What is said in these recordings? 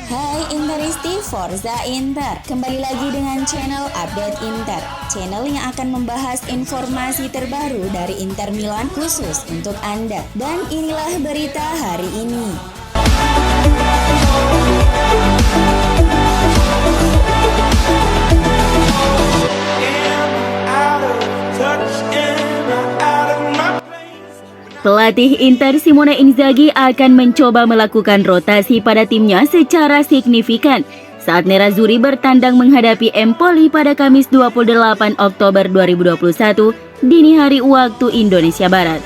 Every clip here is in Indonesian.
Hai Interisti Forza Inter, kembali lagi dengan channel Update Inter, channel yang akan membahas informasi terbaru dari Inter Milan khusus untuk Anda. Dan inilah berita hari ini. Pelatih Inter Simone Inzaghi akan mencoba melakukan rotasi pada timnya secara signifikan saat Nerazzurri bertandang menghadapi Empoli pada Kamis 28 Oktober 2021 dini hari waktu Indonesia Barat.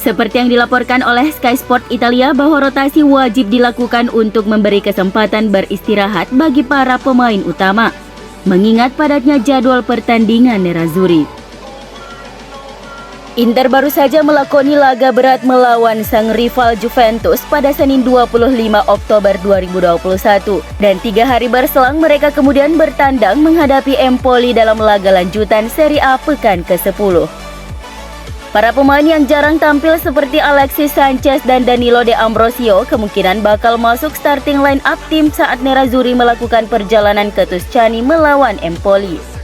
Seperti yang dilaporkan oleh Sky Sport Italia bahwa rotasi wajib dilakukan untuk memberi kesempatan beristirahat bagi para pemain utama, mengingat padatnya jadwal pertandingan Nerazzurri. Inter baru saja melakoni laga berat melawan sang rival Juventus pada Senin 25 Oktober 2021 dan 3 hari berselang mereka kemudian bertandang menghadapi Empoli dalam laga lanjutan Serie A pekan ke-10. Para pemain yang jarang tampil seperti Alexis Sanchez dan Danilo De Ambrosio kemungkinan bakal masuk starting line up tim saat Nerazzurri melakukan perjalanan ke Tuscany melawan Empoli.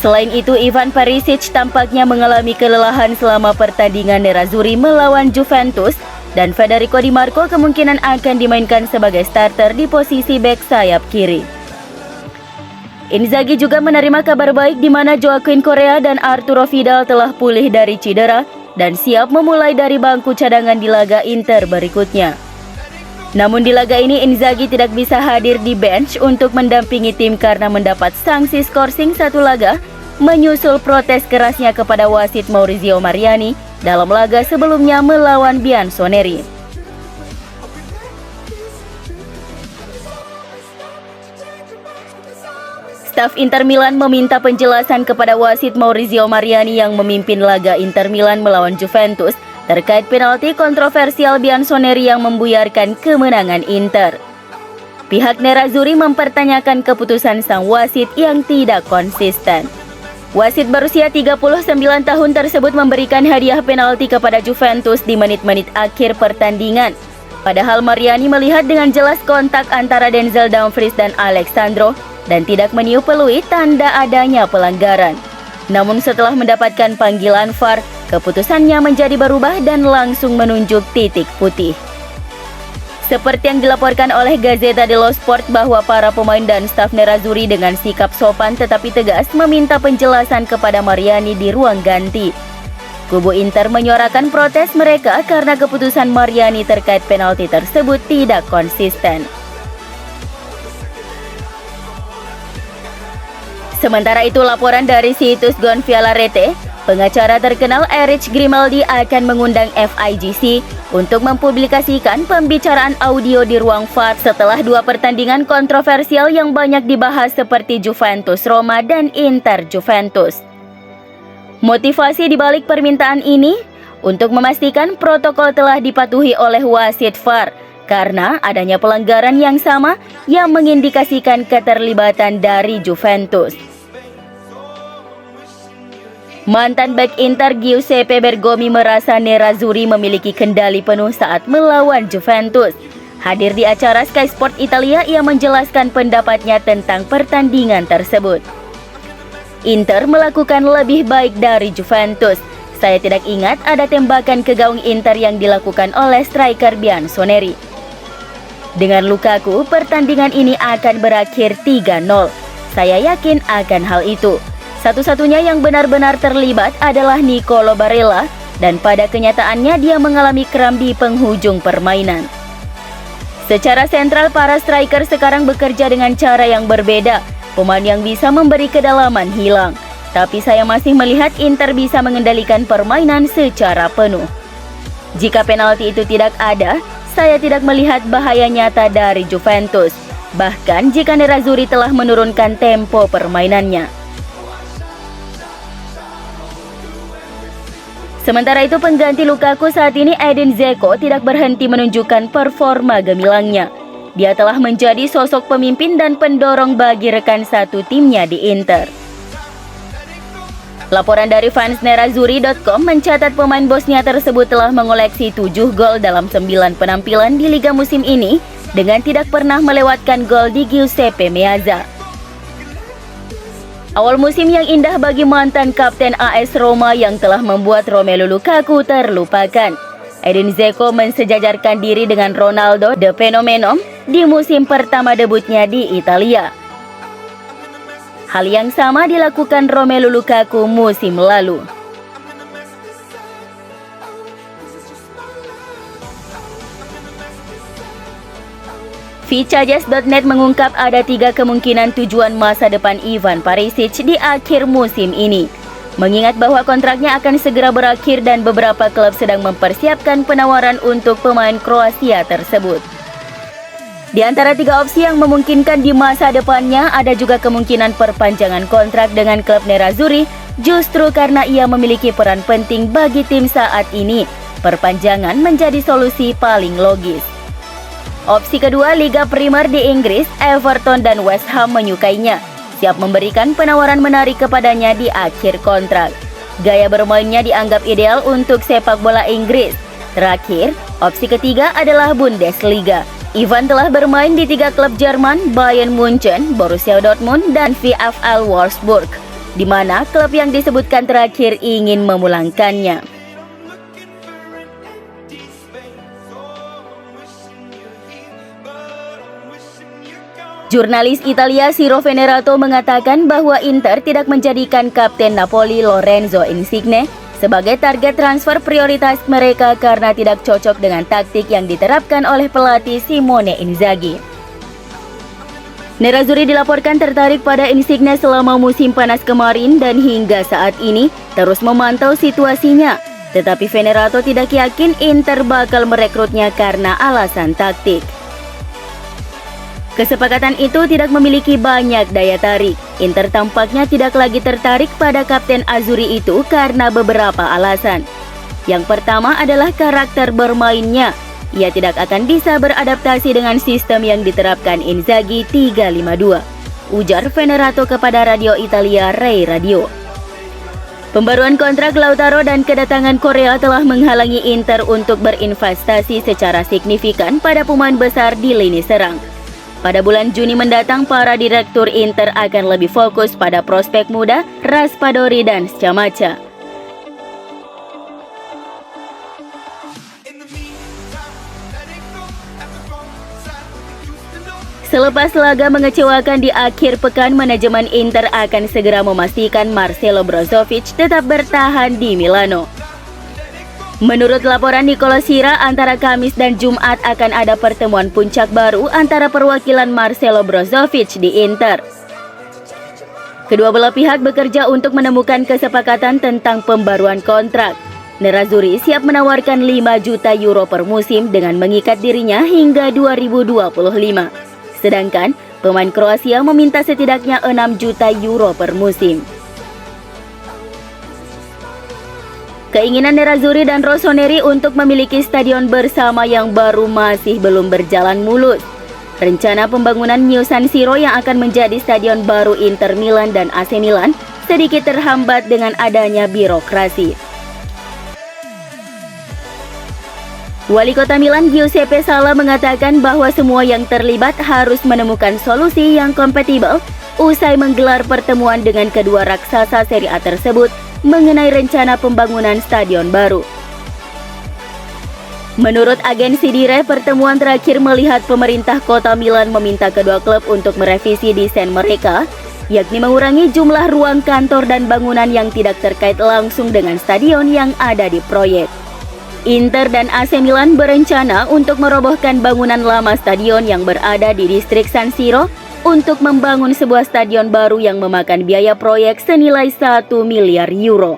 Selain itu, Ivan Perisic tampaknya mengalami kelelahan selama pertandingan Nerazzurri melawan Juventus dan Federico Di Marco kemungkinan akan dimainkan sebagai starter di posisi bek sayap kiri. Inzaghi juga menerima kabar baik di mana Joaquin Correa dan Arturo Vidal telah pulih dari cedera dan siap memulai dari bangku cadangan di laga Inter berikutnya. Namun di laga ini Inzaghi tidak bisa hadir di bench untuk mendampingi tim karena mendapat sanksi skorsing satu laga menyusul protes kerasnya kepada wasit Maurizio Mariani dalam laga sebelumnya melawan Bianconeri. Staf Inter Milan meminta penjelasan kepada wasit Maurizio Mariani yang memimpin laga Inter Milan melawan Juventus terkait penalti kontroversial Bianconeri yang membuyarkan kemenangan Inter. Pihak Nerazzurri mempertanyakan keputusan sang wasit yang tidak konsisten. Wasit berusia 39 tahun tersebut memberikan hadiah penalti kepada Juventus di menit-menit akhir pertandingan. Padahal Mariani melihat dengan jelas kontak antara Denzel Dumfries dan Alexandro dan tidak meniup peluit tanda adanya pelanggaran. Namun setelah mendapatkan panggilan VAR, keputusannya menjadi berubah dan langsung menunjuk titik putih. Seperti yang dilaporkan oleh Gazzetta dello Sport bahwa para pemain dan staf Nerazzurri dengan sikap sopan tetapi tegas meminta penjelasan kepada Mariani di ruang ganti. Kubu Inter menyuarakan protes mereka karena keputusan Mariani terkait penalti tersebut tidak konsisten. Sementara itu laporan dari situs Gonfiala Rete, pengacara terkenal Erich Grimaldi akan mengundang FIGC untuk mempublikasikan pembicaraan audio di ruang VAR setelah 2 pertandingan kontroversial yang banyak dibahas seperti Juventus Roma dan Inter Juventus. Motivasi dibalik permintaan ini untuk memastikan protokol telah dipatuhi oleh wasit VAR karena adanya pelanggaran yang sama yang mengindikasikan keterlibatan dari Juventus. Mantan bek Inter Giuseppe Bergomi merasa Nerazzurri memiliki kendali penuh saat melawan Juventus. Hadir di acara Sky Sport Italia, ia menjelaskan pendapatnya tentang pertandingan tersebut. Inter melakukan lebih baik dari Juventus. Saya tidak ingat ada tembakan ke gawang Inter yang dilakukan oleh striker Bianconeri. Dengan Lukaku, pertandingan ini akan berakhir 3-0. Saya yakin akan hal itu. Satu-satunya yang benar-benar terlibat adalah Nicolo Barella dan pada kenyataannya dia mengalami kram di penghujung permainan. Secara sentral para striker sekarang bekerja dengan cara yang berbeda. Pemain yang bisa memberi kedalaman hilang. Tapi saya masih melihat Inter bisa mengendalikan permainan secara penuh. Jika penalti itu tidak ada, saya tidak melihat bahaya nyata dari Juventus. Bahkan jika Nerazzurri telah menurunkan tempo permainannya. Sementara itu pengganti Lukaku saat ini Edin Dzeko tidak berhenti menunjukkan performa gemilangnya. Dia telah menjadi sosok pemimpin dan pendorong bagi rekan satu timnya di Inter. Laporan dari fans Nerazzurri.com mencatat pemain Bosnia tersebut telah mengoleksi 7 gol dalam 9 penampilan di Liga musim ini dengan tidak pernah melewatkan gol di Giuseppe Meazza. Awal musim yang indah bagi mantan kapten AS Roma yang telah membuat Romelu Lukaku terlupakan. Edin Dzeko mensejajarkan diri dengan Ronaldo the Phenomenon di musim pertama debutnya di Italia. Hal yang sama dilakukan Romelu Lukaku musim lalu. Ficajez.net mengungkap ada 3 kemungkinan tujuan masa depan Ivan Perisic di akhir musim ini. Mengingat bahwa kontraknya akan segera berakhir dan beberapa klub sedang mempersiapkan penawaran untuk pemain Kroasia tersebut. Di antara 3 opsi yang memungkinkan di masa depannya, ada juga kemungkinan perpanjangan kontrak dengan klub Nerazzurri justru karena ia memiliki peran penting bagi tim saat ini. Perpanjangan menjadi solusi paling logis. Opsi kedua, Liga Premier di Inggris, Everton dan West Ham menyukainya, siap memberikan penawaran menarik kepadanya di akhir kontrak. Gaya bermainnya dianggap ideal untuk sepak bola Inggris. Terakhir, opsi ketiga adalah Bundesliga. Ivan telah bermain di 3 klub Jerman, Bayern Munchen, Borussia Dortmund, dan VfL Wolfsburg, di mana klub yang disebutkan terakhir ingin memulangkannya. Jurnalis Italia Ciro Venerato mengatakan bahwa Inter tidak menjadikan kapten Napoli Lorenzo Insigne sebagai target transfer prioritas mereka karena tidak cocok dengan taktik yang diterapkan oleh pelatih Simone Inzaghi. Nerazzurri dilaporkan tertarik pada Insigne selama musim panas kemarin dan hingga saat ini terus memantau situasinya. Tetapi Venerato tidak yakin Inter bakal merekrutnya karena alasan taktik. Kesepakatan itu tidak memiliki banyak daya tarik. Inter tampaknya tidak lagi tertarik pada kapten Azzurri itu karena beberapa alasan. Yang pertama adalah karakter bermainnya. Ia tidak akan bisa beradaptasi dengan sistem yang diterapkan Inzaghi 3-5-2, ujar Venerato kepada radio Italia Rai Radio. Pembaruan kontrak Lautaro dan kedatangan Korea telah menghalangi Inter untuk berinvestasi secara signifikan pada pemain besar di lini serang. Pada bulan Juni mendatang, para direktur Inter akan lebih fokus pada prospek muda Raspadori dan Scamacca. Selepas laga mengecewakan di akhir pekan, manajemen Inter akan segera memastikan Marcelo Brozovic tetap bertahan di Milano. Menurut laporan Nicola Sira, antara Kamis dan Jumat akan ada pertemuan puncak baru antara perwakilan Marcelo Brozovic di Inter. Kedua belah pihak bekerja untuk menemukan kesepakatan tentang pembaruan kontrak. Nerazzurri siap menawarkan 5 juta euro per musim dengan mengikat dirinya hingga 2025. Sedangkan pemain Kroasia meminta setidaknya 6 juta euro per musim. Keinginan Nerazzurri dan Rossoneri untuk memiliki stadion bersama yang baru masih belum berjalan mulus. Rencana pembangunan New San Siro yang akan menjadi stadion baru Inter Milan dan AC Milan sedikit terhambat dengan adanya birokrasi. Wali Kota Milan Giuseppe Sala mengatakan bahwa semua yang terlibat harus menemukan solusi yang kompatibel usai menggelar pertemuan dengan kedua raksasa Serie A tersebut mengenai rencana pembangunan stadion baru. Menurut agensi Dire, pertemuan terakhir melihat pemerintah kota Milan meminta kedua klub untuk merevisi desain mereka, yakni mengurangi jumlah ruang kantor dan bangunan yang tidak terkait langsung dengan stadion yang ada di proyek. Inter dan AC Milan berencana untuk merobohkan bangunan lama stadion yang berada di distrik San Siro untuk membangun sebuah stadion baru yang memakan biaya proyek senilai 1 miliar euro.